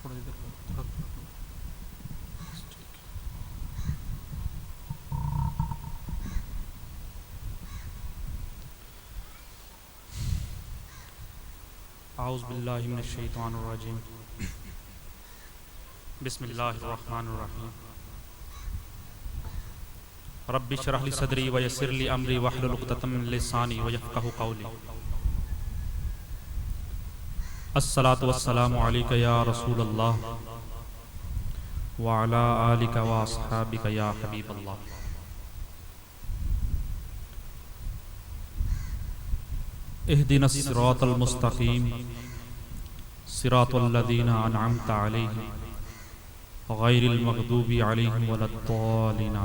تھوڑا ادھر تھوڑا اعوذ باللہ من الشیطان الرجیم بسم اللہ الرحمن الرحیم رب اشرح لی صدری ویسر لی امری واحلل عقدۃ من لسانی ویفقهوا قولی الصلاۃ والسلام علیک یا رسول اللہ وعلی آلک واصحابک یا حبیب اللہ. اهدنا الصراط المستقیم صراط الذین انعمت علیہم غیر المغضوب علیہم ولا الضالین.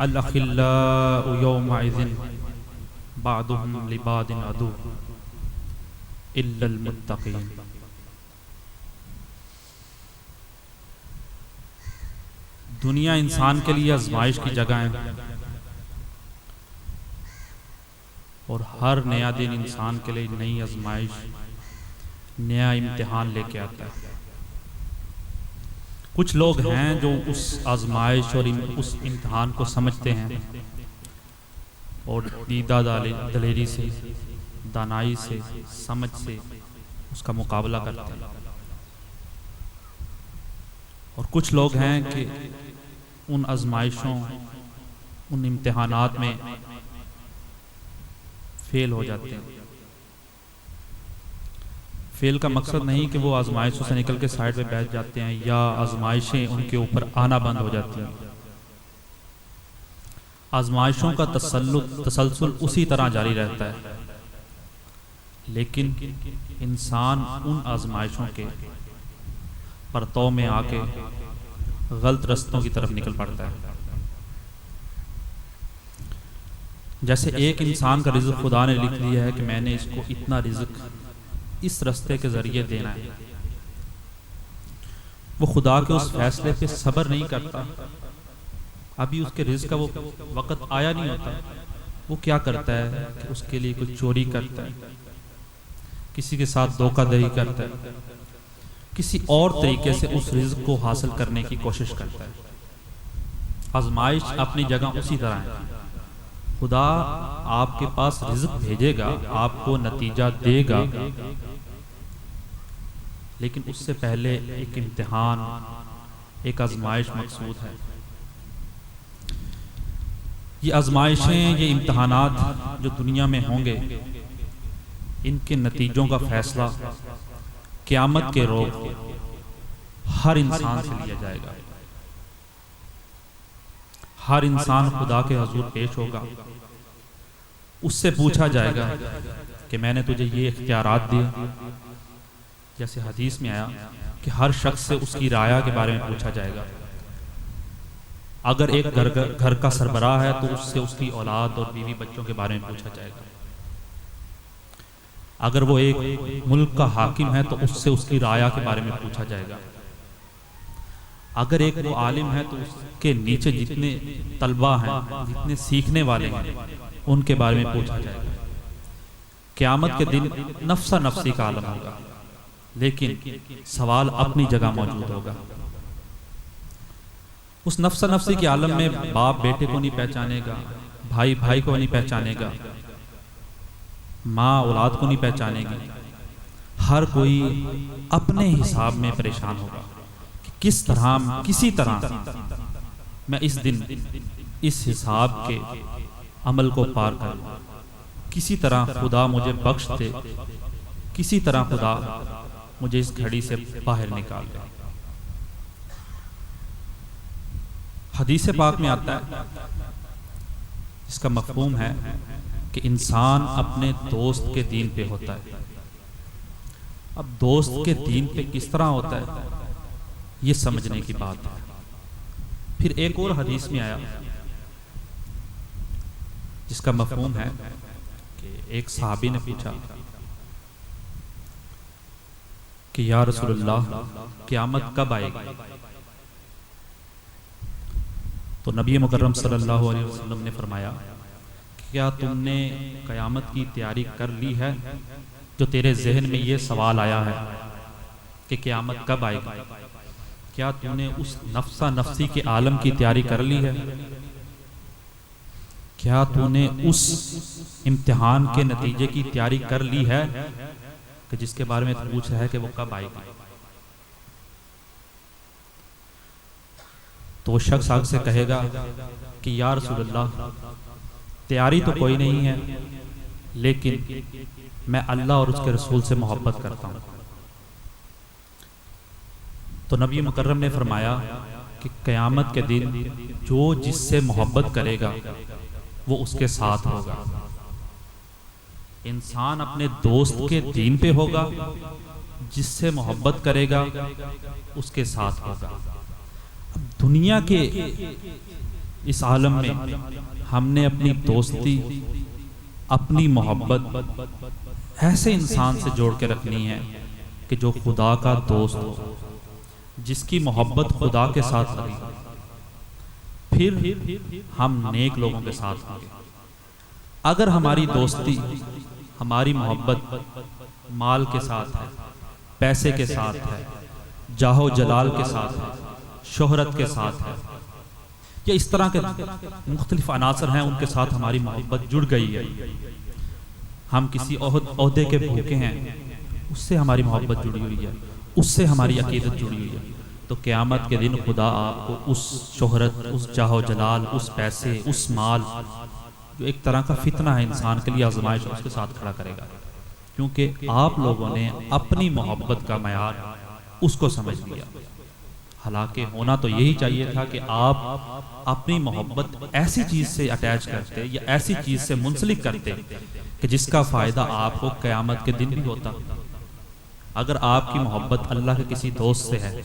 الاخلاء یومئذ بعضهم لبعض عدو الا المتقین. دنیا انسان کے لیے آزمائش کی جگہ ہے اور ہر نیا دن انسان کے لیے نئی آزمائش نیا امتحان لے کے آتا ہے. کچھ لوگ ہیں جو اس آزمائش اور اس امتحان کو سمجھتے ہیں اور دیدہ دلیری سے دانائی سے سمجھ سے اس کا مقابلہ کرتے ہیں. اور کچھ لوگ ہیں کہ ان آزمائشوں ان امتحانات میں فیل ہو جاتے ہیں. فیل کا مقصد نہیں کہ وہ آزمائشوں سے نکل کے سائیڈ پہ بیٹھ جاتے ہیں یا آزمائشیں ان کے اوپر آنا بند ہو جاتی ہیں. آزمائشوں کا تسلسل اسی طرح جاری رہتا ہے، لیکن انسان ان آزمائشوں کے پرتو میں آ کے غلط رستوں کی طرف نکل پڑتا ہے. جیسے ایک انسان کا رزق خدا نے لکھ دیا ہے کہ میں نے اس کو اتنا رزق اس رستے کے ذریعے دینا ہے، وہ خدا کے اس فیصلے پہ صبر نہیں کرتا. ابھی اس کے رزق کا وہ وقت آیا نہیں ہوتا، وہ کیا کرتا ہے کہ اس کے لیے کچھ چوری کرتا ہے، کسی کے ساتھ دھوکہ دہی کرتا ہے، کسی اور طریقے سے اس رزق کو حاصل کرنے کی کوشش کرتا ہے. آزمائش اپنی جگہ اسی طرح ہے. خدا آپ کے پاس رزق بھیجے گا، آپ کو نتیجہ دے گا، لیکن اس سے پہلے ایک امتحان ایک آزمائش مقصود ہے. یہ آزمائشیں یہ امتحانات جو دنیا میں ہوں گے، ان کے نتیجوں کا فیصلہ قیامت کے روز ہر انسان سے لیا جائے گا. ہر انسان خدا کے حضور پیش ہوگا، اس سے پوچھا جائے گا کہ میں نے تجھے یہ اختیارات دیے. جیسے حدیث میں آیا کہ ہر شخص سے اس کی رعایا کے بارے میں پوچھا جائے گا. اگر ایک گھر کا سربراہ ہے تو اس سے اس کی اولاد اور بیوی بچوں کے بارے میں پوچھا جائے گا. اگر وہ ایک ملک کا حاکم ہے تو اس سے اس کی رعایا کے بارے میں پوچھا جائے گا. اگر ایک وہ عالم ہے تو اس کے نیچے جتنے طلبہ ہیں، جتنے سیکھنے والے ہیں، ان کے بارے میں پوچھا جائے گا. قیامت کے دن نفسا نفسی کا عالم ہوگا، لیکن سوال اپنی جگہ موجود ہوگا. اس نفسا نفسی کے عالم میں باپ بیٹے کو نہیں پہچانے گا، بھائی بھائی کو نہیں پہچانے گا، ماں اولاد کو نہیں پہچانے گی. ہر کوئی اپنے حساب میں پریشان ہوگا کہ کس طرح کسی طرح میں اس دن اس حساب کے عمل کو پار کروں. کسی طرح خدا مجھے بخش دے، کسی طرح خدا مجھے اس گھڑی سے باہر نکال دے. حدیث پاک میں آتا ہے، اس کا مفہوم ہے کہ انسان اپنے دوست کے دین پہ ہوتا ہے. اب دوست کے دین پہ کس طرح ہوتا ہے یہ سمجھنے کی بات ہے. پھر ایک اور حدیث میں آیا جس کا مفہوم ہے کہ ایک صحابی نے پوچھا کہ یا رسول اللہ قیامت کب آئے گی؟ تو نبی مکرم صلی اللہ علیہ وسلم نے فرمایا کیا تم نے قیامت کی تیاری کر لی ہے؟ جو تیرے ذہن میں یہ سوال آیا ہے کہ قیامت کب آئے گی، کیا تو نے اس نفسہ نفسی کے عالم کی تیاری کر لی ہے؟ کیا تو نے اس امتحان کے نتیجے کی تیاری کر لی ہے کہ جس کے بارے میں تو پوچھ رہا ہے کہ وہ کب آئے گی؟ تو وہ شخص آگ سے کہے گا کہ یا رسول اللہ، تیاری تو کوئی نہیں ہے، لیکن میں اللہ اور اس کے رسول سے محبت کرتا ہوں۔ تو نبی مکرم نے فرمایا کہ قیامت کے دن جو جس سے محبت کرے گا وہ اس کے ساتھ ہوگا۔ انسان اپنے دوست کے دین پہ ہوگا، جس سے محبت کرے گا اس کے ساتھ ہوگا۔ اب دنیا کے اس عالم میں ہم نے اپنی دوستی، اپنی محبت ایسے انسان سے جوڑ کے رکھنی ہے کہ جو خدا کا دوست ہو، جس کی محبت خدا کے ساتھ لگی، پھر ہم نیک لوگوں کے ساتھ ہوں گے۔ اگر ہماری دوستی، ہماری محبت مال کے ساتھ ہے، پیسے کے ساتھ ہے، جاہ و جلال کے ساتھ ہے، شہرت کے ساتھ ہے، یا اس طرح کے مختلف عناصر ہیں، ان کے ساتھ ہماری محبت جڑ گئی ہے، ہم کسی عہدے کے بھوکے ہیں، اس سے ہماری محبت جڑی ہوئی ہے، اس سے ہماری عقیدت جڑی ہوئی ہے، تو قیامت کے دن خدا آپ کو اس شہرت، اس جاہ و جلال، اس پیسے، اس مال، جو ایک طرح کا فتنہ ہے انسان کے لیے، آزمائش، اس کے ساتھ کھڑا کرے گا، کیونکہ آپ لوگوں نے اپنی محبت کا معیار اس کو سمجھ لیا۔ حالانکہ ہونا تو یہی چاہیے تھا کہ آپ اپنی محبت ایسی چیز سے اٹیچ کرتے یا ایسی چیز سے منسلک کرتے کہ جس کا فائدہ آپ کو قیامت کے دن بھی ہوتا۔ اگر آپ کی محبت اللہ کے کسی دوست سے ہے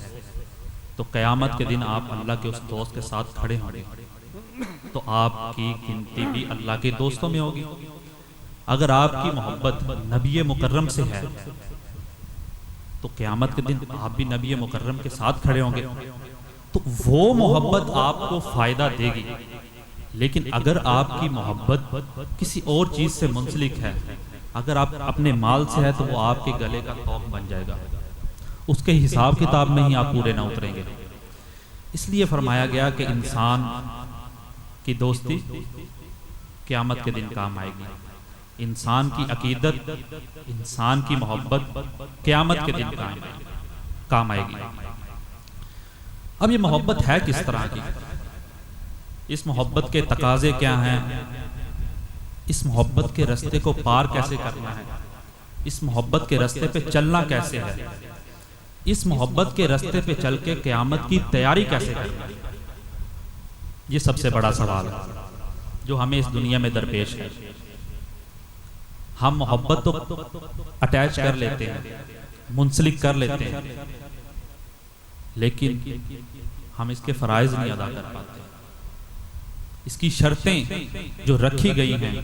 تو قیامت کے دن آپ اللہ کے اس دوست کے ساتھ کھڑے ہوں گے، تو آپ کی گنتی بھی اللہ کے دوستوں میں ہوگی۔ اگر آپ کی محبت نبی مکرم سے ہے تو قیامت کے دن آپ بھی نبی مکرم کے ساتھ کھڑے ہوں گے، تو وہ محبت آپ کو فائدہ دے گی۔ لیکن اگر آپ کی محبت کسی اور چیز سے منسلک ہے، اگر آپ اپنے مال سے ہے، تو وہ آپ کے گلے کا طوق بن جائے گا، اس کے حساب کتاب میں ہی آپ پورے نہ اتریں گے۔ اس لیے فرمایا گیا کہ انسان کی دوستی قیامت کے دن کام آئے گی، انسان کی عقیدت، انسان کی محبت قیامت کے دن کام آئے گی۔ اب یہ محبت ہے کس طرح کی؟ اس محبت کے تقاضے کیا ہیں؟ اس محبت کے رستے کو پار کیسے کرنا ہے؟ اس محبت کے رستے پہ چلنا کیسے ہے؟ اس محبت کے رستے پہ چل کے قیامت کی تیاری کیسے کرنا ہے؟ یہ سب سے بڑا سوال ہے جو ہمیں اس دنیا میں درپیش ہے۔ ہم محبت تو اٹیچ کر لیتے ہیں، منسلک کر لیتے ہیں، لیکن ہم اس کے فرائض نہیں ادا کر پاتے، اس کی شرطیں جو رکھی گئی ہیں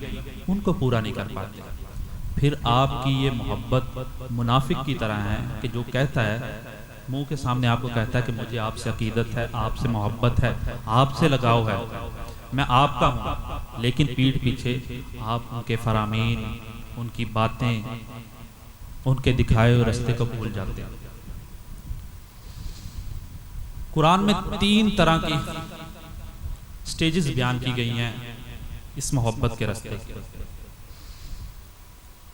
ان کو پورا نہیں کر پاتے۔ پھر آپ کی یہ محبت منافق کی طرح ہے کہ جو کہتا ہے، منہ کے سامنے آپ کو کہتا ہے کہ مجھے آپ سے عقیدت ہے، آپ سے محبت ہے، آپ سے لگاؤ ہے، میں آپ کا ہوں، لیکن پیٹھ پیچھے آپ ان کے فرامین، ان کی باتیں، ان کے دکھائے ہوئے رستے کو بھول جاتے ہیں۔ قرآن میں 3 طرح کی سٹیجز بیان کی گئی ہیں اس محبت کے رستے،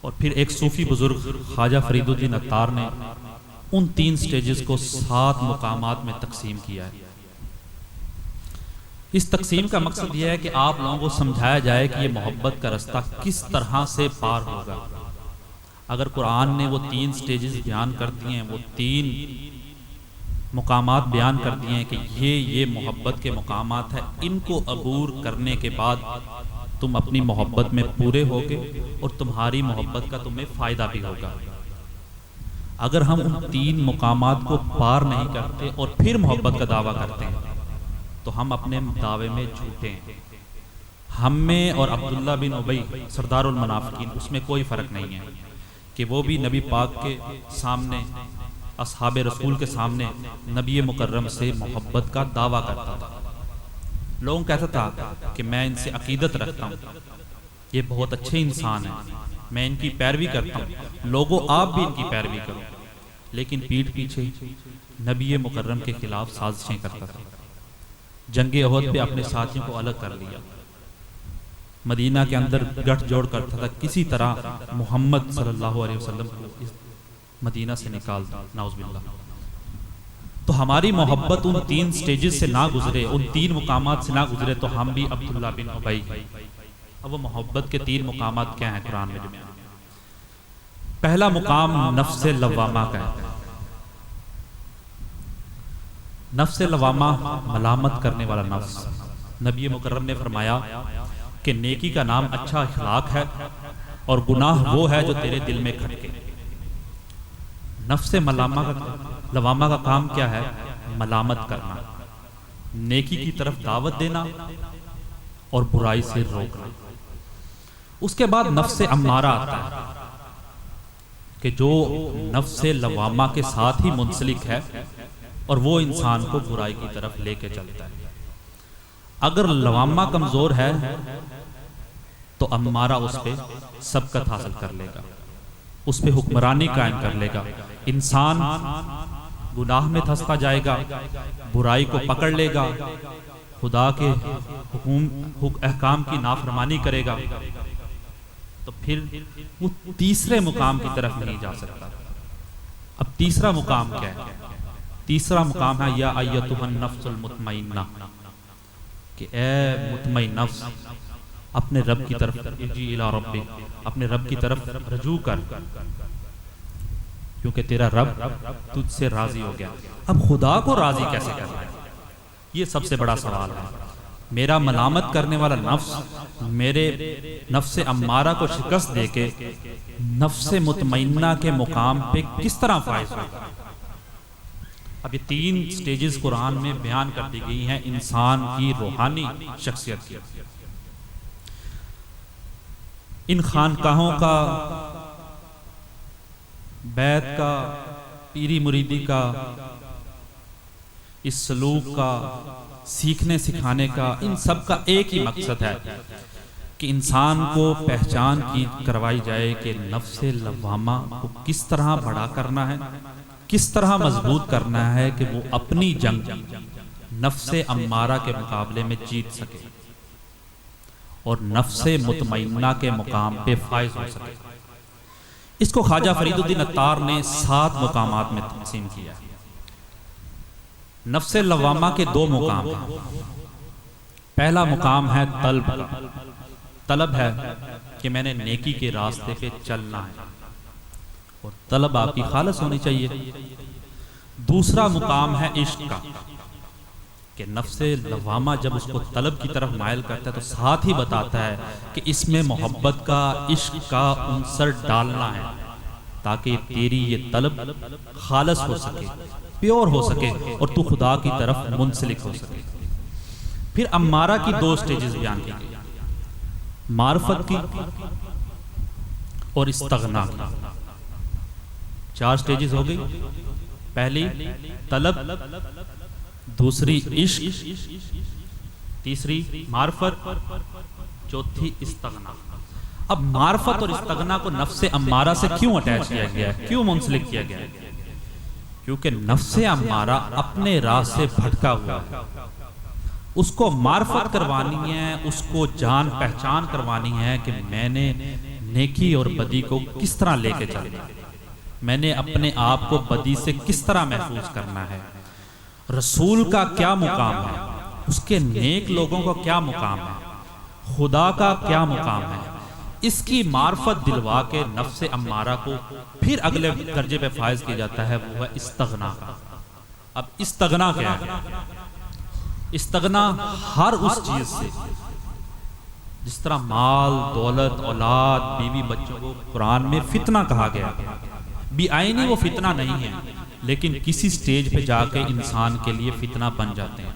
اور پھر ایک صوفی بزرگ خواجہ فرید الدین عطار نے ان 3 سٹیجز کو 7 مقامات میں تقسیم کیا ہے۔ اس تقسیم کا مقصد یہ ہے کہ آپ لوگوں کو سمجھایا جائے کہ یہ محبت کا رستہ کس طرح سے پار ہوگا۔ اگر قرآن نے وہ 3 سٹیجز بیان کر دیے ہیں، وہ 3 مقامات بیان کر دیے ہیں کہ یہ محبت کے مقامات ہیں، ان کو عبور کرنے کے بعد تم اپنی محبت میں پورے ہوگے اور تمہاری محبت کا تمہیں فائدہ بھی ہوگا۔ اگر ہم ان 3 مقامات کو پار نہیں کرتے اور پھر محبت کا دعویٰ کرتے ہیں تو ہم اپنے دعوے میں جھوٹے ہیں۔ ہم میں اور عبداللہ بن ابی سردار المنافقین، اس میں کوئی فرق نہیں ہے کہ وہ بھی نبی پاک کے سامنے، اصحاب رسول کے سامنے نبی مکرم سے محبت کا دعویٰ کرتا تھا۔ لوگوں کہتا تھا کہ میں ان سے عقیدت رکھتا ہوں، یہ بہت اچھے انسان ہیں، میں ان کی پیروی کرتا ہوں، لوگوں آپ بھی ان کی پیروی کرو، لیکن پیٹھ پیچھے نبی مکرم کے خلاف سازشیں کرتا تھا۔ جنگ احد پہ اپنے ساتھیوں کو الگ کر لیا، مدینہ کے اندر گٹھ جوڑ کرتا تھا، کسی طرح محمد صلی اللہ علیہ وسلم کو اس مدینہ سے نکالتا، نعوذ باللہ۔ تو ہماری محبت ان 3 سٹیجز سے نہ گزرے، ان 3 مقامات سے نہ گزرے، تو ہم بھی عبداللہ بن ابی۔ اب وہ محبت کے 3 مقامات کیا ہیں قرآن میں؟ پہلا مقام نفس لوامہ کا ہے۔ نفس لوامہ ملامت کرنے والا نفس۔ نبی مکرم نے فرمایا کہ نیکی کا نام اچھا اخلاق ہے اور گناہ وہ ہے جو تیرے دل میں کھٹکے۔ نفس لوامہ کا کام کیا ہے؟ ملامت کرنا، نیکی کی طرف دعوت دینا اور برائی سے روکنا۔ اس کے بعد نفس امارہ آتا ہے کہ جو نفس لوامہ کے ساتھ ہی منسلک ہے اور وہ انسان کو برائی کی طرف لے کے چلتا ہے۔ اگر لوامہ کمزور ہے تو امارہ اس پہ سبقت حاصل کر لے گا، اس پہ حکمرانی قائم کر لے گا، انسان گناہ میں دھستا جائے گا، برائی کو پکڑ لے گا، خدا کے احکام کی نافرمانی کرے گا، تو پھر وہ تیسرے مقام کی طرف نہیں جا سکتا۔ اب تیسرا مقام کیا ہے؟ تیسرا مقام ہے یا ایتھا النفس المطمئنہ، کہ اے مطمئن نفس اپنے رب کی طرف ارجعی الی ربک، اپنے رب کی طرف رجوع کر، کیونکہ تیرا رب تجھ سے راضی ہو گیا۔ اب خدا کو راضی کیسے کرنا ہے؟ یہ سب سے بڑا سوال ہے۔ میرا ملامت کرنے والا نفس میرے نفس امارہ کو شکست دے کے نفس مطمئنہ کے مقام پہ کس طرح فائز ہوگا؟ اب یہ 3 سٹیجز قرآن میں بیان کر دی گئی ہیں انسان کی روحانی شخصیت کی۔ ان خانقاہوں کا، بیت کا، پیری مریدی کا، اس سلوک کا، سیکھنے سکھانے کا، ان سب کا ایک ہی مقصد ہے کہ انسان کو پہچان کی کروائی جائے کہ نفس لوامہ کو کس طرح بڑا کرنا ہے، کس طرح مضبوط کرنا ہے کہ وہ اپنی جنگ نفس امارہ کے مقابلے میں جیت سکے اور نفس مطمئنہ کے مقام پہ فائز ہو سکے۔ اس کو خواجہ فرید الدین عطار نے 7 مقامات میں تقسیم کیا ہے۔ نفس لوامہ کے 2 مقام ہیں۔ پہلا مقام ہے طلب کا، طلب ہے کہ میں نے نیکی کے راستے پہ چلنا ہے اور طلب آپ کی خالص ہونی چاہیے۔ دوسرا مقام ہے عشق کا، کہ نفس لوامہ جب اس کو طلب کی طرف مائل کرتا ہے تو ساتھ ہی بتاتا ہے کہ اس میں محبت کا، عشق کا عنصر ڈالنا ہے تاکہ تیری یہ طلب خالص ہو سکے، پیور ہو سکے اور تو خدا کی طرف منسلک ہو سکے۔ پھر امارہ کی 2 سٹیجز بیان کی گئی، معرفت کی اور استغنا کی۔ 4 سٹیجز ہو گئی، پہلی طلب، دوسری عشق، تیسری معرفت، چوتھی استغنا۔ اب معرفت اور استغنا کو نفس امارہ سے کیوں اٹیچ کیا گیا ہے، کیوں منسلک کیا گیا ہے؟ کیونکہ نفس امارہ اپنے راہ سے بھٹکا ہوا ہے، اس کو معرفت کروانی ہے، اس کو جان پہچان کروانی ہے کہ میں نے نیکی اور بدی کو کس طرح لے کے چلنا ہے، میں نے اپنے آپ کو بدی سے کس طرح محفوظ کرنا ہے، رسول کا کیا مقام ہے، اس کے نیک لوگوں کا کیا مقام ہے، خدا کا کیا مقام ہے۔ اس کی معرفت دلوا کے نفس امارہ کو پھر اگلے درجے پہ فائز کیا جاتا ہے، وہ ہے استغنا کا۔ اب استغنا کیا ہے؟ استغنا ہر اس چیز سے، جس طرح مال، دولت، اولاد، بیوی بچوں کو قرآن میں فتنہ کہا گیا، بھی آئینی وہ فتنہ نہیں ہے لیکن کسی سٹیج پہ جا کے انسان کے لیے فتنہ بن جاتے ہیں۔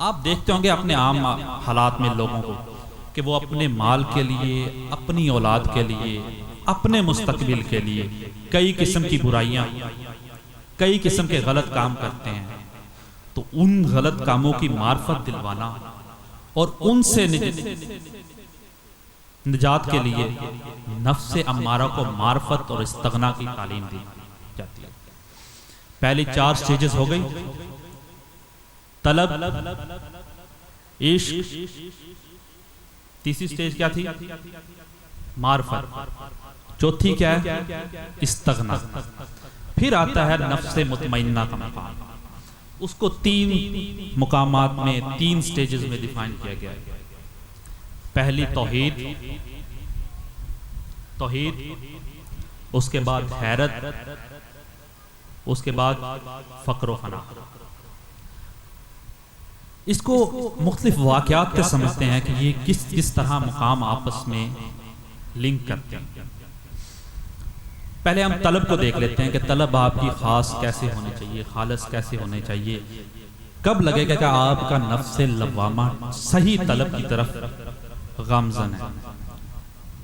آپ دیکھتے ہوں گے اپنے عام حالات میں لوگوں کو کہ وہ اپنے مال کے لیے، اپنی اولاد کے لیے، اپنے مستقبل کے لیے کئی قسم کی برائیاں، کئی قسم کے غلط کام کرتے ہیں۔ تو ان غلط کاموں کی معرفت دلوانا اور ان سے نجات کے لیے نفس امارہ کو معرفت اور استغنا کی تعلیم دی جاتی ہے۔ پہلی 4 سٹیجز ہو گئی، طلب، عشق، تیسری سٹیج کیا تھی؟ معرفت، چوتھی کیا ہے؟ استغنا۔ پھر آتا ہے نفس مطمئنہ کا مقام، اس کو 3 مقامات میں 3 سٹیجز میں ڈیفائن کیا گیا ہے۔ پہلی توحید، اس کے بعد حیرت، اس کے بعد فقر و فنا۔ اس کو مختلف واقعات سے سمجھتے ہیں کہ یہ کس طرح مقام آپس میں لنک کرتے ہیں۔ پہلے ہم طلب کو دیکھ لیتے ہیں کہ طلب آپ کی خاص کیسے ہونی چاہیے، خالص کیسے ہونے چاہیے، کب لگے گا کہ آپ کا نفس لوامہ صحیح طلب کی طرف گامزن ہے۔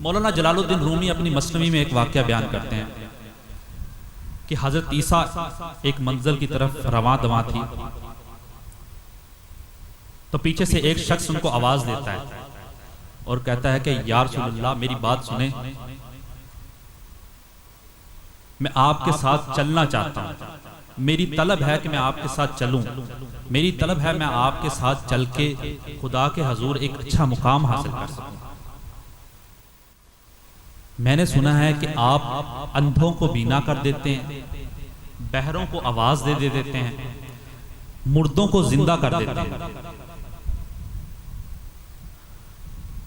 مولانا جلال الدین رومی اپنی مثنوی میں ایک واقعہ بیان کرتے ہیں کہ حضرت عیسیٰ ایک منزل کی طرف رواں دواں تھی، تو پیچھے سے ایک شخص ان کو آواز دیتا ہے اور کہتا ہے کہ یا رسول اللہ میری بات سنیں، میں آپ کے ساتھ چلنا چاہتا ہوں، میری طلب ہے کہ میں آپ کے ساتھ چلوں، میری طلب ہے میں آپ کے ساتھ چل کے خدا کے حضور ایک اچھا مقام حاصل کر سکوں۔ میں نے سنا ہے کہ آپ اندھوں کو بینا کر دیتے ہیں، بہروں کو آواز دے دیتے ہیں، مردوں کو زندہ کر دیتے ہیں۔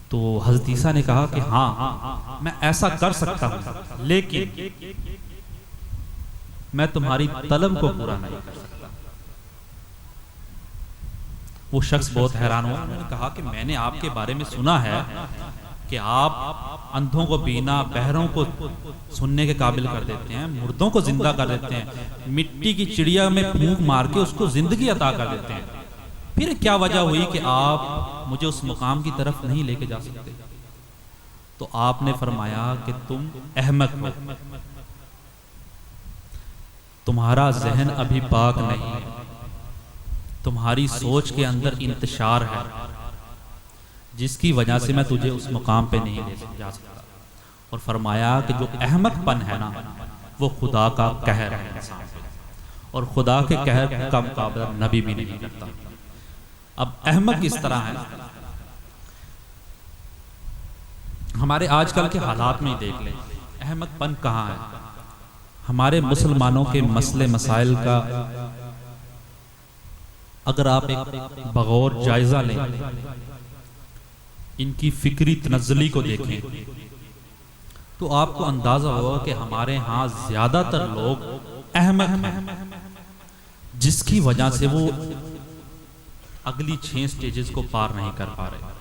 تو حضرت عیسیٰ نے کہا کہ ہاں میں ایسا کر سکتا ہوں، لیکن میں تمہاری طلب کو پورا نہیں کر سکتا۔ وہ شخص بہت حیران ہوا، انہوں نے کہا کہ میں نے آپ کے بارے میں سنا ہے کہ آپ اندھوں کو بینا، بہروں کو سننے کے قابل کر دیتے ہیں، مردوں کو زندہ کر دیتے ہیں، مٹی کی چڑیا میں پھونک مار کے اس کو زندگی عطا کر دیتے ہیں، پھر کیا وجہ ہوئی کہ آپ مجھے اس مقام کی طرف نہیں لے کے جا سکتے؟ تو آپ نے فرمایا کہ تم احمق ہو، تمہارا ذہن ابھی پاک نہیں، تمہاری سوچ کے اندر انتشار ہے جس کی وجہ سے میں تجھے اس مقام پہ نہیں لے جا سکتا۔ اور فرمایا کہ جو احمق پن ہے نا وہ خدا کا قہر ہے انسان پہ، اور خدا کے قہر کا مقابلہ نبی بھی نہیں کرتا۔ اب احمق کس طرح ہے؟ ہمارے آج کل کے حالات میں ہی دیکھ لیں احمق پن کہاں ہے۔ ہمارے مسلمانوں کے مسئلے مسائل کا اگر آپ ایک بغور جائزہ لیں، ان کی فکری تنزلی کو دیکھیں، تو آپ کو اندازہ ہوگا کہ ہمارے ہاں زیادہ تر لوگ احمق ہیں، جس کی وجہ سے وہ اگلی 6 سٹیجز کو پار نہیں کر پا رہے،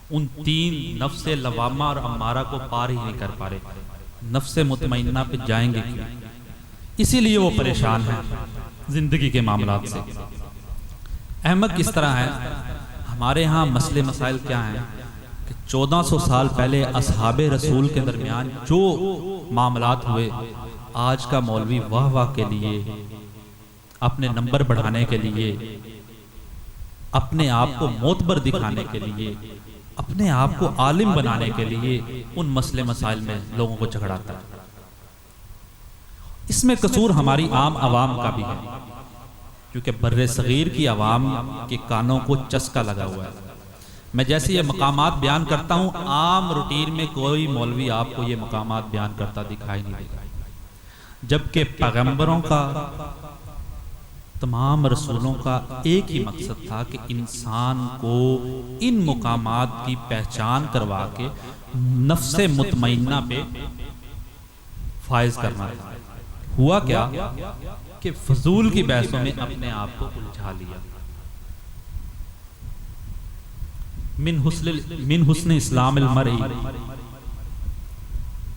ان 3 نفس لوامہ اور امارہ کو پار ہی نہیں کر پا رہے، نفس مطمئنہ پہ جائیں گے کیوں؟ اسی لیے وہ پریشان ہیں زندگی کے معاملات سے۔ احمق کس طرح ہے؟ ہمارے ہاں مسئلے مسائل کیا ہیں کہ 1400 سال پہلے اصحاب رسول کے درمیان جو معاملات ہوئے، آج کا مولوی واہ واہ کے لیے، اپنے نمبر بڑھانے کے لیے، اپنے آپ کو معتبر دکھانے کے لیے، اپنے آپ کو عالم بنانے کے لیے ان مسئلے مسائل میں لوگوں کو جھگڑاتا ہے۔ اس میں قصور ہماری عام عوام کا بھی ہے، کیونکہ بر صغیر کی عوام کے کانوں کو چسکا لگا ہوا ہے۔ میں جیسے یہ مقامات بیان کرتا ہوں، عام روٹین میں کوئی مولوی آپ کو یہ مقامات بیان کرتا دکھائی نہیں دے گا، جبکہ پیغمبروں کا، تمام رسولوں کا ایک ہی مقصد تھا کہ انسان کو ان مقامات کی پہچان کروا کے نفس مطمئنہ پہ فائز کرنا تھا۔ ہوا کیا کہ فضول کی بحثوں میں اپنے آپ کو الجھا لیا۔ من حسن اسلام المرء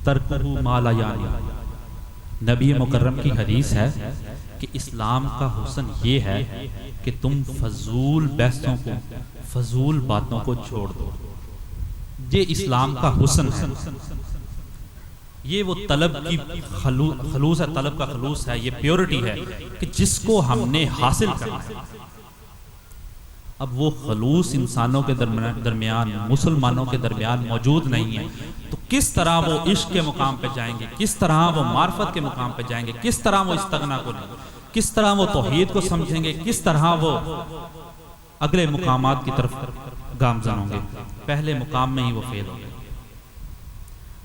ترکہ ما لا یعنی، نبی مکرم کی حدیث ہے کہ اسلام کا حسن یہ ہے کہ تم فضول بحثوں کو، فضول باتوں کو چھوڑ دو۔ یہ اسلام کا حسن ہے، یہ وہ طلب کی خلوص ہے، طلب کا خلوص ہے، یہ پیورٹی ہے کہ جس کو ہم نے حاصل کرنا ہے۔ اب وہ خلوص انسانوں کے درمیان، مسلمانوں کے درمیان موجود نہیں ہے، تو کس طرح وہ عشق کے مقام پہ جائیں گے، کس طرح وہ معرفت کے مقام پہ جائیں گے، کس طرح وہ استغنا کو لیں گے، کس طرح وہ توحید کو سمجھیں گے، کس طرح وہ اگلے مقامات کی طرف گامزن ہوں گے؟ پہلے مقام میں ہی وہ فیل ہوں گے۔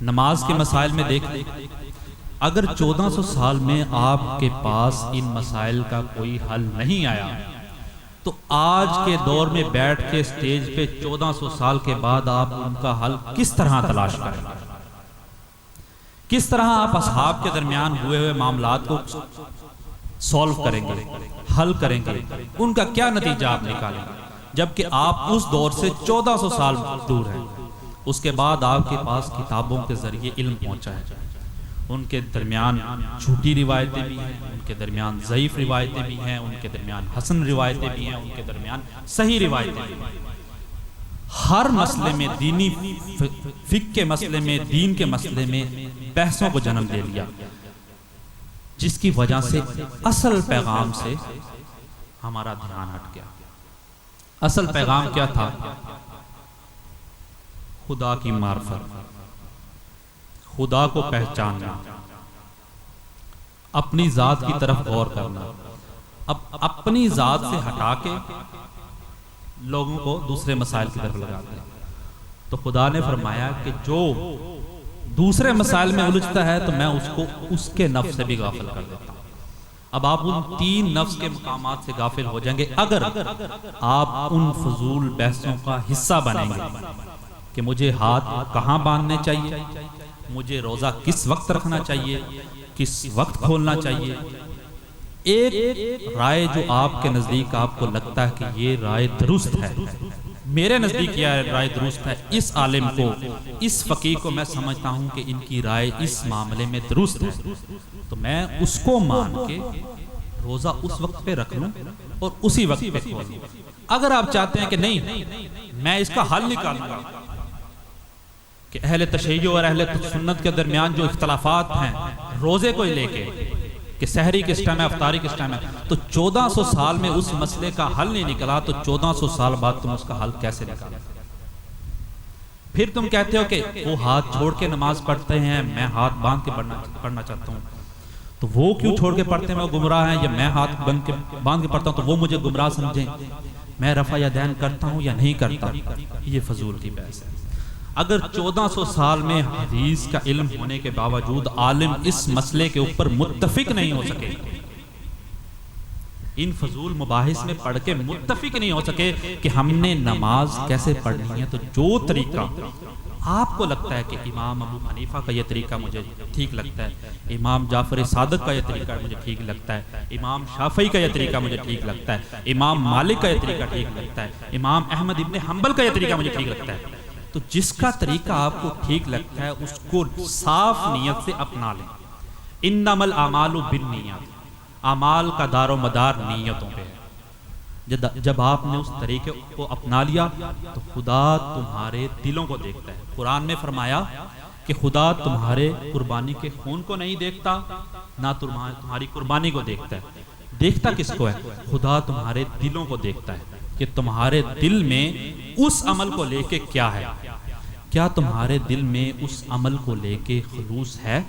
نماز کے مسائل میں دیکھ لیں، اگر 1400 سال میں آپ کے پاس ان مسائل کا کوئی حل نہیں آیا تو آج کے دور میں بیٹھ کے سٹیج پہ 1400 سال کے بعد آپ ان کا حل کس طرح تلاش کریں گے؟ کس طرح آپ اصحاب کے درمیان ہوئے معاملات کو سولو کریں گے، حل کریں گے، ان کا کیا نتیجہ آپ نکالیں گے؟ جبکہ آپ اس دور سے 1400 سال دور ہیں۔ اس کے بعد آپ کے پاس کتابوں کے ذریعے علم پہنچا ہے، ان کے درمیان جھوٹی روایتیں بھی ہیں، ان کے درمیان ضعیف روایتیں بھی ہیں، ان کے درمیان حسن روایتیں بھی ہیں، ان کے درمیان صحیح روایتیں بھی ہیں۔ ہر مسئلے میں، دینی فقہ کے مسئلے میں، دین کے مسئلے میں بحثوں کو جنم دے لیا، جس کی وجہ سے اصل پیغام سے ہمارا دھیان ہٹ گیا۔ اصل پیغام کیا تھا؟ خدا کی معرفت، خدا کو پہچاننا، اپنی ذات کی طرف غور کرنا، اب اپنی ذات سے ہٹا کے لوگوں کو دوسرے مسائل کی طرف لگا دیں۔ تو خدا نے فرمایا کہ جو دوسرے مسائل میں الجھتا ہے تو میں اس کو اس کے نفس سے بھی غافل کر دیتا ہوں۔ اب آپ ان 3 نفس کے مقامات سے غافل ہو جائیں گے اگر آپ ان فضول بحثوں کا حصہ بنیں گے کہ مجھے ہاتھ کہاں باندھنے چاہیے، مجھے روزہ کس وقت رکھنا چاہیے، کس وقت کھولنا چاہیے۔ ایک رائے جو آپ کے نزدیک آپ کو لگتا ہے کہ یہ رائے درست ہے، میرے نزدیک یہ رائے درست ہے، اس عالم کو، اس فقیہ کو میں سمجھتا ہوں کہ ان کی رائے اس معاملے میں درست ہے، تو میں اس کو مان کے روزہ اس وقت پہ رکھ لوں اور اسی وقت پہ کھول لوں۔ اگر آپ چاہتے ہیں کہ نہیں میں اس کا حل نکالوں گا کہ اہل تشیع اور اہل سنت کے درمیان جو اختلافات ہیں روزے کو لے کے کہ سحری کس ٹائم ہے، افطاری کس ٹائم ہے، تو 1400 سال میں اس مسئلے کا حل نہیں نکلا تو 1400 سال بعد تم اس کا حل کیسے نکالو؟ پھر تم کہتے ہو کہ وہ ہاتھ چھوڑ کے نماز پڑھتے ہیں، میں ہاتھ باندھ کے پڑھنا چاہتا ہوں، تو وہ کیوں چھوڑ کے پڑھتے ہیں، وہ گمراہ ہیں، یا میں ہاتھ باندھ کے پڑھتا ہوں تو وہ مجھے گمراہ سمجھیں، میں رفع یدین کرتا ہوں یا نہیں کرتا؟ یہ فضول کی بحث ہے۔ اگر 1400 سال میں حدیث کا علم ہونے کے باوجود عالم اس مسئلے کے اوپر متفق نہیں ہو سکے، ان فضول مباحث میں پڑھ کے متفق نہیں ہو سکے کہ ہم نے نماز کیسے پڑھنی ہے، تو جو طریقہ آپ کو لگتا ہے کہ امام ابو حنیفہ کا یہ طریقہ مجھے ٹھیک لگتا ہے، امام جعفر صادق کا یہ طریقہ مجھے ٹھیک لگتا ہے، امام شافعی کا یہ طریقہ مجھے ٹھیک لگتا ہے، امام مالک کا یہ طریقہ ٹھیک لگتا ہے، امام احمد ابن حنبل کا یہ طریقہ مجھے ٹھیک لگتا ہے، تو جس کا طریقہ آپ کو ٹھیک لگتا ہے اس کو صاف نیت سے اپنا لیں۔ انما الاعمال بالنیات، اعمال کا دار و مدار نیتوں پہ ہے۔ جب آپ نے اس طریقے کو اپنا لیا تو خدا تمہارے دلوں کو دیکھتا ہے۔ قرآن میں فرمایا کہ خدا تمہارے قربانی کے خون کو نہیں دیکھتا، نہ تمہاری قربانی کو دیکھتا ہے۔ دیکھتا کس کو ہے؟ خدا تمہارے دلوں کو دیکھتا ہے کہ تمہارے دل میں اس عمل کو لے کے کیا ہے، کیا تمہارے دل میں اس عمل کو لے کے خلوص ہے،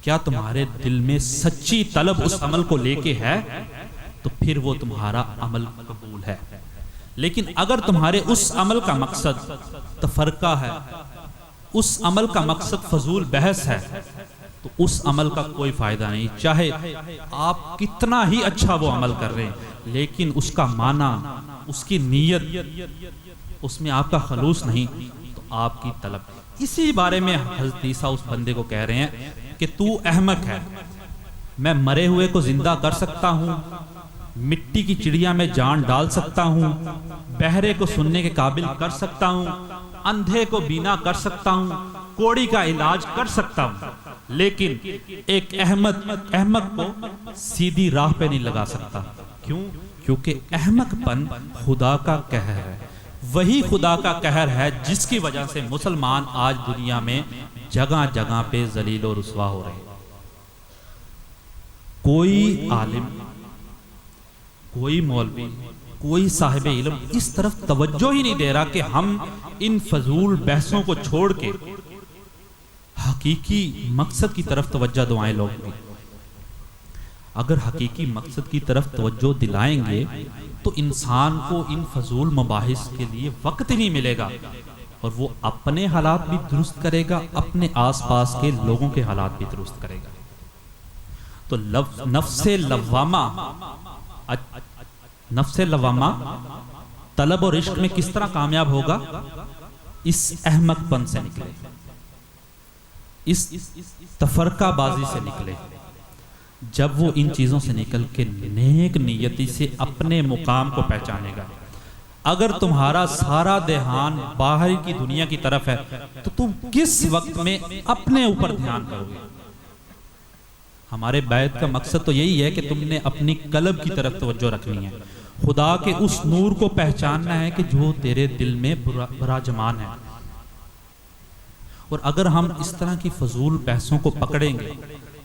کیا تمہارے دل میں سچی طلب اس عمل کو لے کے ہے، تو پھر وہ تمہارا عمل قبول ہے۔ لیکن اگر تمہارے اس عمل کا مقصد تفرقہ ہے، اس عمل کا مقصد فضول بحث ہے، تو اس عمل کا کوئی فائدہ نہیں، چاہے آپ کتنا ہی اچھا وہ عمل کر رہے ہیں، لیکن اس کا معنی، اس کی نیت، اس میں آپ کا خلوص نہیں، تو آپ کی طلب۔ اسی بارے میں حضرت عیسیٰ اس بندے کو کہہ رہے ہیں کہ تو احمق ہے، میں مرے ہوئے کو زندہ کر سکتا ہوں، مٹی کی چڑیا میں جان ڈال سکتا ہوں، بہرے کو سننے کے قابل کر سکتا ہوں، اندھے کو بینا کر سکتا ہوں، کوڑی کا علاج کر سکتا ہوں، لیکن ایک احمق کو سیدھی راہ پہ نہیں لگا سکتا۔ کیوں؟ کیونکہ احمق پن خدا کا قہر ہے، وہی خدا کا قہر ہے جس کی وجہ سے مسلمان آج دنیا میں جگہ جگہ پہ ذلیل و رسوا ہو رہے ہیں۔ کوئی عالم، کوئی مولوی، کوئی صاحب علم اس طرف توجہ ہی نہیں دے رہا کہ ہم ان فضول بحثوں کو چھوڑ کے حقیقی مقصد کی طرف توجہ دلائیں لوگ بھی۔ اگر حقیقی مقصد کی طرف توجہ دلائیں گے تو انسان کو ان فضول مباحث کے لیے وقت نہیں ملے گا، اور وہ اپنے حالات بھی درست کرے گا، اپنے آس پاس کے لوگوں کے حالات بھی درست کرے گا۔ تو نفس لوامہ طلب اور عشق میں کس طرح کامیاب ہوگا؟ اس احمق پن سے نکلے، اس تفرقہ بازی سے نکلے۔ جب وہ ان چیزوں سے نکل کے نیک نیتی سے اپنے مقام کو پہچانے گا۔ اگر تمہارا سارا دھیان باہر کی دنیا کی طرف ہے تو تم کس وقت میں اپنے اوپر دھیان کرو گے؟ ہمارے بیعت کا مقصد تو یہی ہے کہ تم نے اپنی قلب کی طرف توجہ رکھنی ہے، خدا کے اس نور کو پہچاننا ہے کہ جو تیرے دل میں براجمان ہے۔ اور اگر ہم اس طرح کی فضول بحثوں کو پکڑیں گے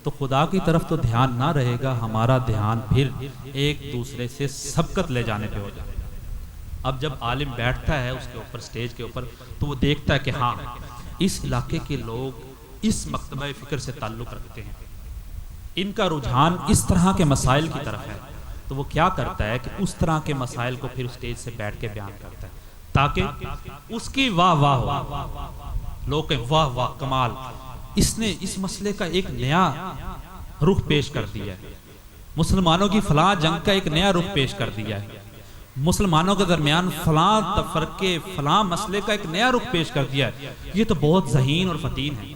تو خدا کی طرف تو دھیان نہ رہے گا، ہمارا دھیان پھر ایک دوسرے سے سبقت لے جانے پہ ہو جائے۔ اب جب عالم بیٹھتا ہے اس کے اوپر، سٹیج کے اوپر، تو وہ دیکھتا ہے کہ ہاں اس علاقے کے لوگ اس مکتبہ فکر سے تعلق رکھتے ہیں، ان کا رجحان اس طرح کے مسائل کی طرف ہے، تو وہ کیا کرتا ہے کہ اس طرح کے مسائل کو پھر سٹیج سے بیٹھ کے بیان کرتا ہے تاکہ اس کی واہ واہ ہو، لوگ کہیں واہ واہ کمال، اس نے اس مسئلے کا ایک نیا رخ پیش کر دیا ہے، مسلمانوں کی فلاں جنگ کا ایک نیا رخ پیش کر دیا ہے، مسلمانوں کے درمیان فلاں تفرقے فلاں مسئلے کا ایک نیا رخ پیش کر دیا ہے، یہ تو بہت ذہین اور فتین ہے۔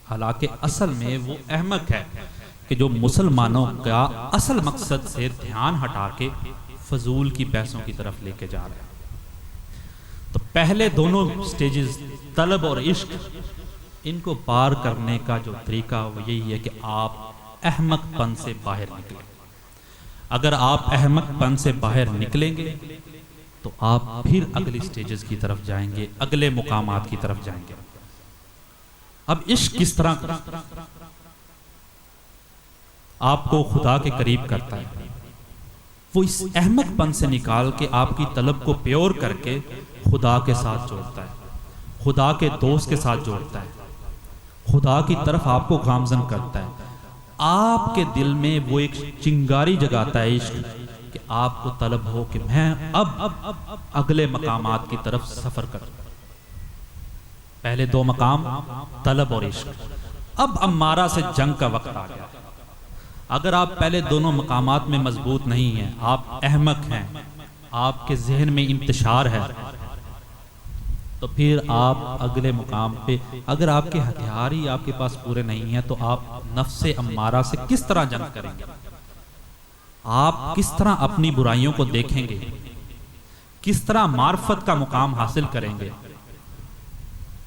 حالانکہ اصل میں وہ احمق ہے کہ جو مسلمانوں کا اصل مقصد سے دھیان ہٹا کے فضول کی بحثوں کی طرف لے کے جا رہا ہے۔ تو پہلے دونوں سٹیجز طلب اور عشق، ان کو پار کرنے کا جو طریقہ وہ یہی ہے کہ آپ احمق پن سے باہر نکلیں۔ اگر آپ احمق پن سے باہر نکلیں گے تو آپ پھر اگلی سٹیجز کی طرف جائیں گے، اگلے مقامات کی طرف جائیں گے۔ اب عشق کس طرح آپ کو خدا کے قریب کرتا ہے؟ وہ اس احمق پن سے نکال کے آپ کی طلب کو پیور کر کے خدا کے ساتھ جوڑتا ہے، خدا کے دوست کے ساتھ جوڑتا ہے، خدا کی طرف آپ کو گامزن کرتا ہے۔ آپ کے دل میں وہ ایک چنگاری جگاتا ہے عشق کہ آپ کو طلب ہو کہ میں اب اگلے مقامات کی طرف سفر کروں۔ پہلے دو مقام طلب اور عشق، اب امارہ سے جنگ کا وقت آ گیا۔ اگر آپ پہلے دونوں مقامات میں مضبوط نہیں ہیں، آپ احمق ہیں، آپ کے ذہن میں انتشار ہے، تو پھر آپ اگلے مقام پہ اگر آپ کے ہتھیار ہی آپ کے پاس پورے نہیں ہیں تو آپ نفس امارہ سے کس طرح جنگ کریں گے؟ آپ کس طرح اپنی برائیوں کو دیکھیں گے؟ کس طرح معرفت کا مقام حاصل کریں گے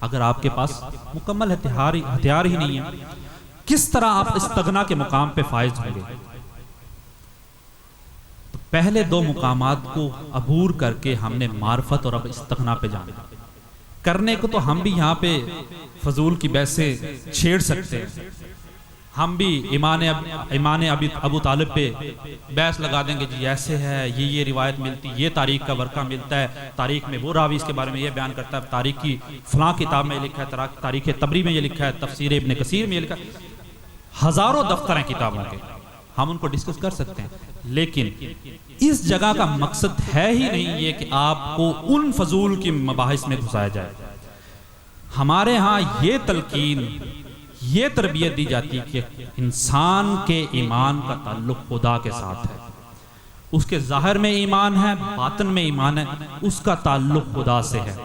اگر آپ کے پاس مکمل ہتھیار ہی نہیں ہے؟ کس طرح آپ استغنا کے مقام پہ فائز ہوں گے؟ تو پہلے دو مقامات کو عبور کر کے ہم نے معرفت اور اب استغنا پہ جانا کرنے کو، تو ہم بھی یہاں پہ فضول کی بحثیں چھیڑ سکتے ہیں، ہم بھی ایمان ابو طالب پہ بحث لگا دیں گے، جی ایسے ہے، یہ روایت ملتی، یہ تاریخ کا ورقہ ملتا ہے، تاریخ میں وہ راوی اس کے بارے میں یہ بیان کرتا ہے، تاریخ کی فلاں کتاب میں یہ لکھا ہے، تاریخ تبری میں یہ لکھا ہے، تفسیر ابن کثیر میں یہ لکھا ہے، ہزاروں دفتر ہیں کتابوں کے، ہم ان کو ڈسکس کر سکتے ہیں، لیکن اس جگہ کا مقصد ہے ہی نہیں یہ کہ آپ کو ان فضول کی مباحث میں گھسایا جائے۔ ہمارے ہاں یہ تلقین، یہ تربیت دی جاتی کہ انسان کے ایمان کا تعلق خدا کے ساتھ ہے، اس کے ظاہر میں ایمان ہے، باطن میں ایمان ہے، اس کا تعلق خدا سے ہے۔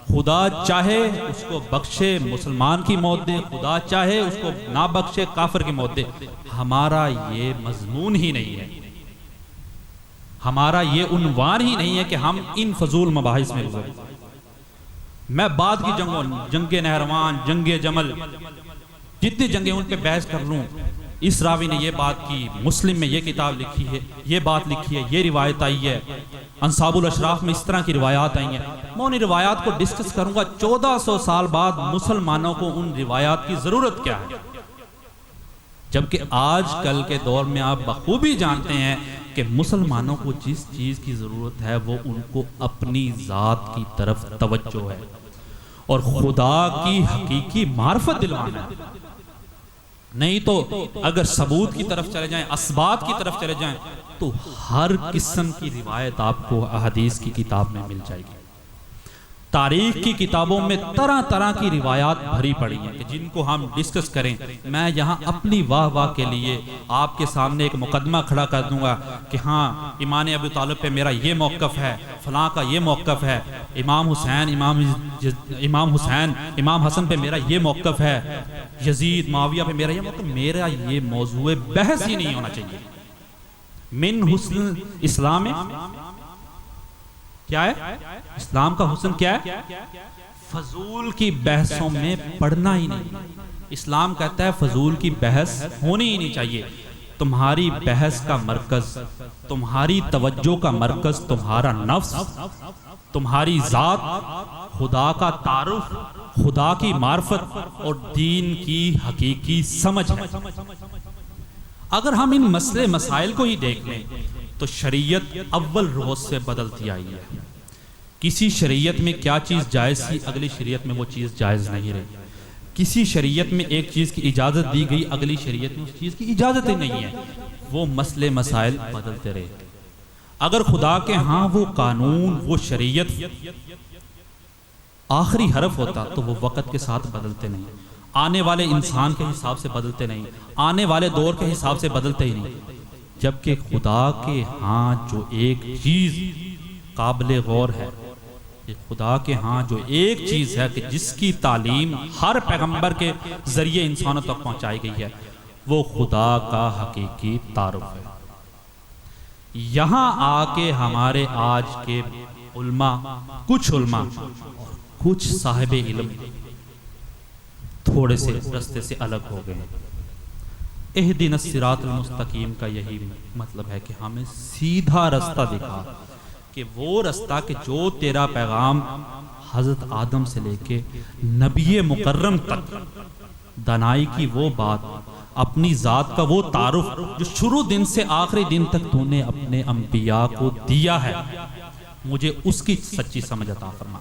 خدا چاہے اس کو بخشے مسلمان کی موت دے، خدا چاہے اس کو نہ بخشے کافر کی موت دے، ہمارا یہ مضمون ہی نہیں ہے، ہمارا یہ عنوان ہی نہیں ہے کہ ہم ان فضول مباحث میں گزریں۔ میں بعد کی جنگوں، جنگ نہروان، جنگ جمل، جتنی جنگیں ان پہ بحث کر لوں، اس راوی نے یہ بات کی، مسلم میں یہ کتاب لکھی ہے، یہ بات لکھی ہے، یہ روایت آئی ہے، انصاب الاشراف میں اس طرح کی روایات آئی ہیں، میں ان روایات کو ڈسکس کروں گا۔ 1400 سال بعد مسلمانوں کو ان روایات کی ضرورت کیا ہے؟ جبکہ آج کل کے دور میں آپ بخوبی جانتے ہیں کہ مسلمانوں کو جس چیز کی ضرورت ہے وہ ان کو اپنی ذات کی طرف توجہ ہے اور خدا کی حقیقی معرفت دلوانا ہے. نہیں تو اگر ثبوت کی طرف چلے جائیں، اسبات کی طرف چلے جائیں، تو ہر قسم کی روایت آپ کو احادیث کی کتاب میں مل جائے گی. تاریخ کی کتابوں میں طرح طرح کی روایات بھری پڑی ہیں کہ جن کو ہم ڈسکس کریں. میں یہاں اپنی واہ واہ کے لیے آپ کے سامنے ایک مقدمہ کھڑا کر دوں گا کہ ہاں امام ابو طالب پہ میرا یہ موقف ہے، فلاں کا یہ موقف ہے، امام حسین امام حسن پہ میرا یہ موقف ہے، یزید معاویہ پہ میرا یہ موقف. میرا یہ موضوع بحث ہی نہیں ہونا چاہیے. من حسن اسلام کیا ہے؟ اسلام کا حسن کیا ہے؟ فضول کی بحثوں میں پڑھنا ہی نہیں. اسلام کہتا ہے فضول کی بحث ہونی ہی نہیں چاہیے. تمہاری بحث کا مرکز، تمہاری توجہ کا مرکز تمہارا نفس، تمہاری ذات، خدا کا تعارف، خدا کی معرفت اور دین کی حقیقی سمجھ ہے. اگر ہم ان مسئلے مسائل کو ہی دیکھ لیں تو شریعت اول روز سے بدلتی آئی ہے. کسی شریعت میں کیا چیز جائز تھی اگلی شریعت میں وہ چیز جائز نہیں رہی. کسی شریعت میں ایک چیز کی اجازت دی گئی اگلی شریعت میں اس چیز کی اجازت ہی نہیں ہے. وہ مسئلے مسائل بدلتے رہے. اگر خدا کے ہاں وہ قانون، وہ شریعت آخری حرف ہوتا تو وہ وقت کے ساتھ بدلتے نہیں، آنے والے انسان کے حساب سے بدلتے نہیں، آنے والے دور کے حساب سے بدلتے ہی نہیں. جبکہ خدا کے ہاں جو ایک چیز قابل غور ہے، خدا کے ہاں جو ایک چیز ہے کہ جس کی تعلیم ہر پیغمبر کے ذریعے انسانوں تک پہنچائی گئی ہے، وہ خدا کا حقیقی تعارف ہے. یہاں آ کے ہمارے آج کے علماء، کچھ علماء اور کچھ صاحب علم تھوڑے سے رستے سے الگ ہو گئے. اہدنا الصراط المستقیم کا یہی مطلب ہے کہ ہمیں سیدھا رستہ دکھا، کہ وہ رستہ کہ جو تیرا پیغام حضرت آدم سے لے کے نبی مکرم تک، دانائی کی وہ بات، اپنی ذات کا وہ تعارف جو شروع دن سے آخری دن تک تو نے اپنے انبیاء کو دیا ہے، مجھے اس کی سچی سمجھ عطا فرما.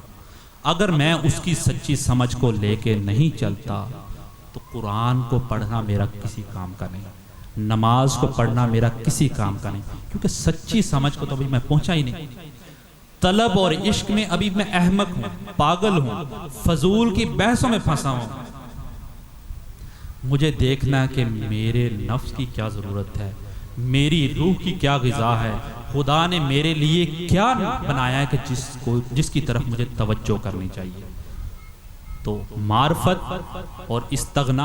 اگر میں اس کی سچی سمجھ کو لے کے نہیں چلتا تو قرآن کو پڑھنا میرا کسی کام کا نہیں، نماز کو پڑھنا میرا کسی کام کا نہیں، کیونکہ سچی سمجھ کو تو ابھی میں پہنچا ہی نہیں. طلب اور عشق میں ابھی میں احمق ہوں، پاگل ہوں، فضول کی بحثوں میں پھنسا ہوں. مجھے دیکھنا کہ میرے نفس کی کیا ضرورت ہے، میری روح کی کیا غذا ہے، خدا نے میرے لیے کیا بنایا ہے کہ جس کی طرف مجھے توجہ کرنی چاہیے. تو معرفت اور استغنا